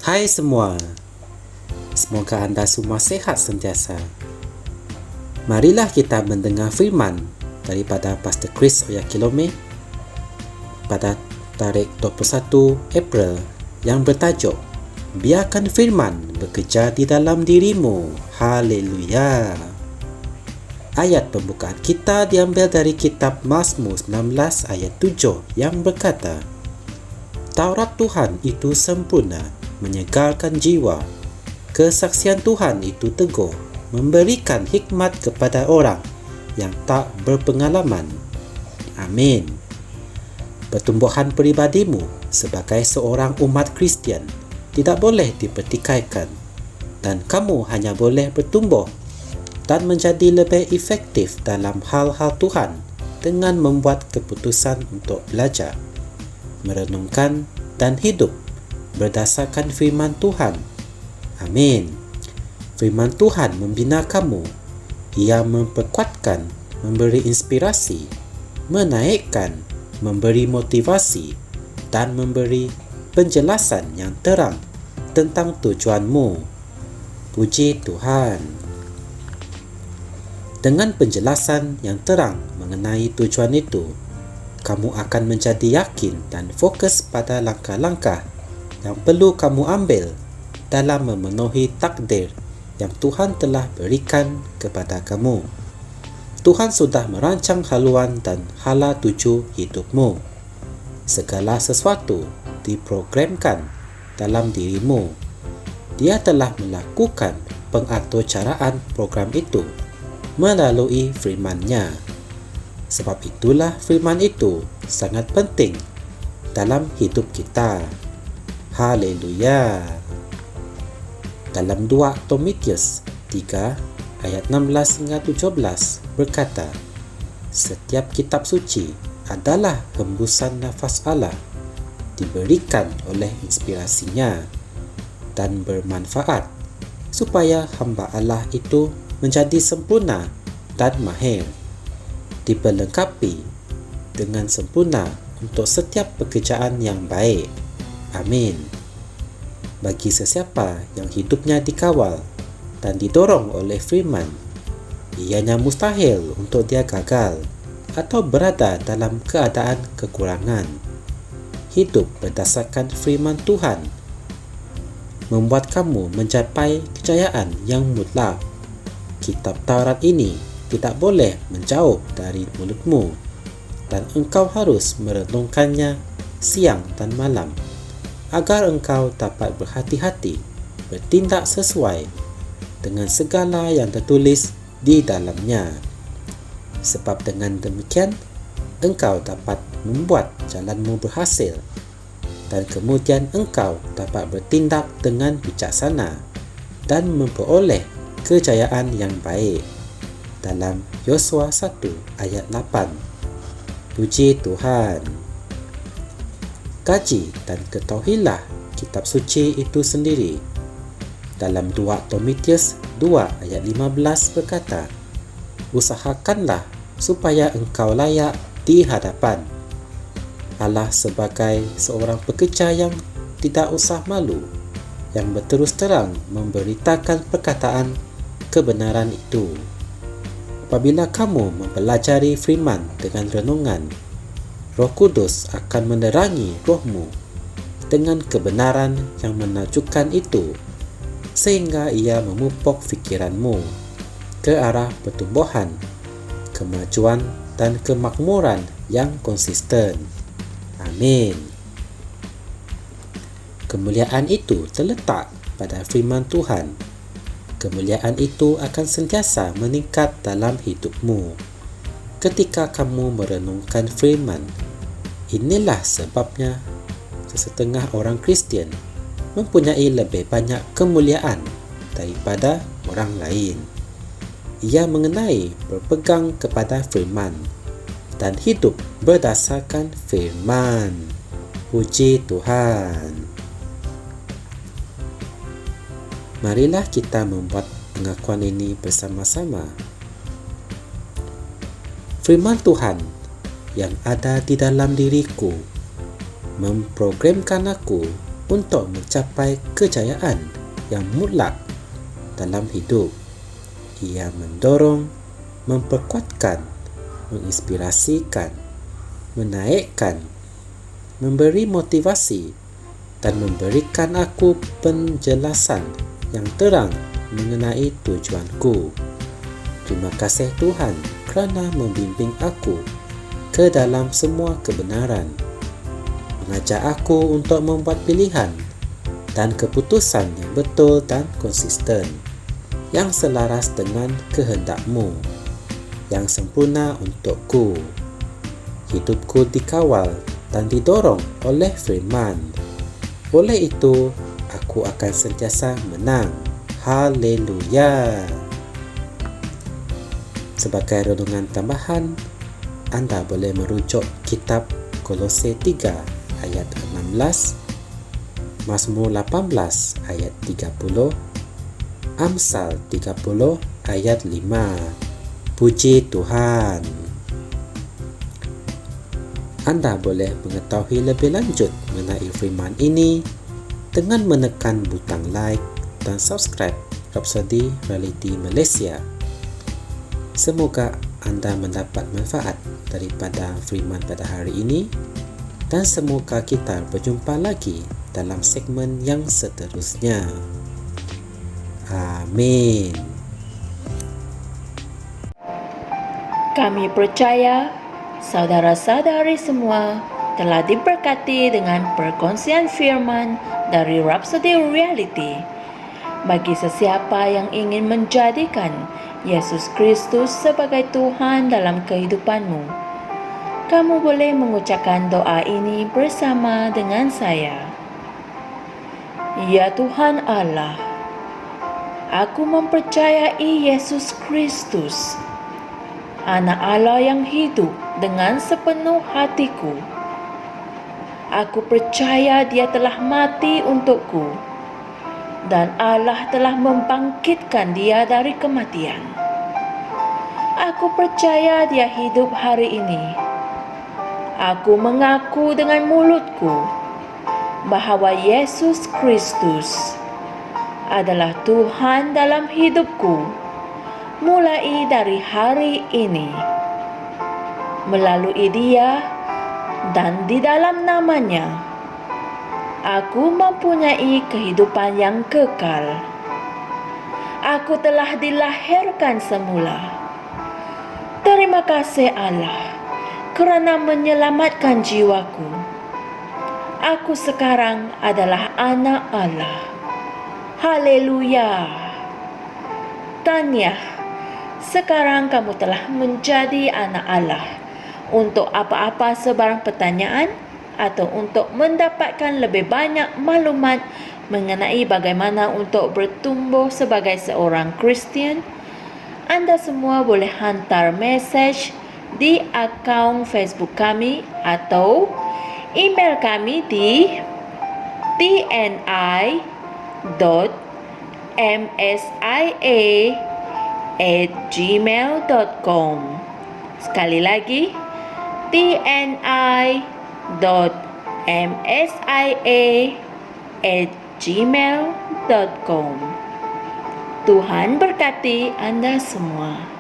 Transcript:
Hai semua, semoga anda semua sehat sentiasa. Marilah kita mendengar firman daripada Pastor Chris Oyakilome pada tarikh 21 April yang bertajuk Biarkan firman bekerja di dalam dirimu. Haleluya. Ayat pembukaan kita diambil dari kitab Mazmur 19 ayat 7 yang berkata, Taurat Tuhan itu sempurna, menyegarkan jiwa. Kesaksian Tuhan itu teguh, memberikan hikmat kepada orang yang tak berpengalaman. Amin. Pertumbuhan peribadimu sebagai seorang umat Kristian tidak boleh dipertikaikan, dan kamu hanya boleh bertumbuh dan menjadi lebih efektif dalam hal-hal Tuhan dengan membuat keputusan untuk belajar, merenungkan dan hidup berdasarkan firman Tuhan. Amin. Firman Tuhan membina kamu. Ia memperkuatkan, memberi inspirasi, menaikkan, memberi motivasi dan memberi penjelasan yang terang tentang tujuanmu. Puji Tuhan. Dengan penjelasan yang terang mengenai tujuan itu, kamu akan menjadi yakin dan fokus pada langkah-langkah yang perlu kamu ambil dalam memenuhi takdir yang Tuhan telah berikan kepada kamu. Tuhan sudah merancang haluan dan hala tuju hidupmu. Segala sesuatu diprogramkan dalam dirimu. Dia telah melakukan pengaturcaraan program itu melalui firman-Nya. Sebab itulah firman itu sangat penting dalam hidup kita. Haleluya. Dalam 2 Timotius 3 ayat 16 hingga 17 berkata, setiap kitab suci adalah hembusan nafas Allah, diberikan oleh inspirasinya dan bermanfaat supaya hamba Allah itu menjadi sempurna dan mahir, diperlengkapi dengan sempurna untuk setiap pekerjaan yang baik. Amin. Bagi sesiapa yang hidupnya dikawal dan didorong oleh firman, ianya mustahil untuk dia gagal atau berada dalam keadaan kekurangan. Hidup berdasarkan firman Tuhan membuat kamu mencapai kejayaan yang mutlak. Kitab Taurat ini tidak boleh menjauh dari mulutmu, dan engkau harus merenungkannya siang dan malam, agar engkau dapat berhati-hati bertindak sesuai dengan segala yang tertulis di dalamnya. Sebab dengan demikian, engkau dapat membuat jalanmu berhasil, dan kemudian engkau dapat bertindak dengan bijaksana dan memperoleh kejayaan yang baik. Dalam Yosua 1 ayat 8. Puji Tuhan. Kaji dan ketahuilah kitab suci itu sendiri. Dalam 2 Timotius 2 ayat 15 berkata, usahakanlah supaya engkau layak di hadapan Allah sebagai seorang pekerja yang tidak usah malu, yang berterus terang memberitakan perkataan kebenaran itu. Apabila kamu mempelajari firman dengan renungan, Roh Kudus akan menerangi rohmu dengan kebenaran yang menakjubkan itu, sehingga ia memupuk fikiranmu ke arah pertumbuhan, kemajuan dan kemakmuran yang konsisten. Amin. Kemuliaan itu terletak pada firman Tuhan. Kemuliaan itu akan sentiasa meningkat dalam hidupmu ketika kamu merenungkan firman. Inilah sebabnya sesetengah orang Kristian mempunyai lebih banyak kemuliaan daripada orang lain. Ia mengenai berpegang kepada firman dan hidup berdasarkan firman. Puji Tuhan. Marilah kita membuat pengakuan ini bersama-sama. Firman Tuhan yang ada di dalam diriku memprogramkan aku untuk mencapai kejayaan yang mutlak dalam hidup. Ia mendorong, memperkuatkan, menginspirasikan, menaikkan, memberi motivasi dan memberikan aku penjelasan yang terang mengenai tujuanku. Terima kasih Tuhan kerana membimbing aku ke dalam semua kebenaran, mengajak aku untuk membuat pilihan dan keputusan yang betul dan konsisten, yang selaras dengan kehendak-Mu, yang sempurna untukku. Hidupku dikawal dan didorong oleh firman. Oleh itu, aku akan sentiasa menang. Haleluya! Sebagai renungan tambahan, anda boleh merujuk kitab Kolose 3 ayat 16, Mazmur 18 ayat 30, Amsal 30 ayat 5. Puji Tuhan! Anda boleh mengetahui lebih lanjut mengenai firman ini dengan menekan butang like dan subscribe Rhapsody Reality Malaysia. Semoga anda mendapat manfaat daripada firman pada hari ini dan semoga kita berjumpa lagi dalam segmen yang seterusnya. Amin. Kami percaya saudara-saudari semua telah diberkati dengan perkongsian firman dari Rhapsody Reality. Bagi sesiapa yang ingin menjadikan Yesus Kristus sebagai Tuhan dalam kehidupanmu, kamu boleh mengucapkan doa ini bersama dengan saya. Ya Tuhan Allah, aku mempercayai Yesus Kristus, Anak Allah yang hidup dengan sepenuh hatiku. Aku percaya Dia telah mati untukku dan Allah telah membangkitkan Dia dari kematian. Aku percaya Dia hidup hari ini. Aku mengaku dengan mulutku bahawa Yesus Kristus adalah Tuhan dalam hidupku mulai dari hari ini. Melalui Dia dan di dalam nama-Nya, aku mempunyai kehidupan yang kekal. Aku telah dilahirkan semula. Terima kasih Allah kerana menyelamatkan jiwaku. Aku sekarang adalah anak Allah. Haleluya. Tahniah, sekarang kamu telah menjadi anak Allah. Untuk apa-apa sebarang pertanyaan atau untuk mendapatkan lebih banyak maklumat mengenai bagaimana untuk bertumbuh sebagai seorang Kristian, anda semua boleh hantar mesej di akaun Facebook kami atau email kami di tni.msia@gmail.com. Sekali lagi, tni.msia@gmail.com. Tuhan berkati anda semua.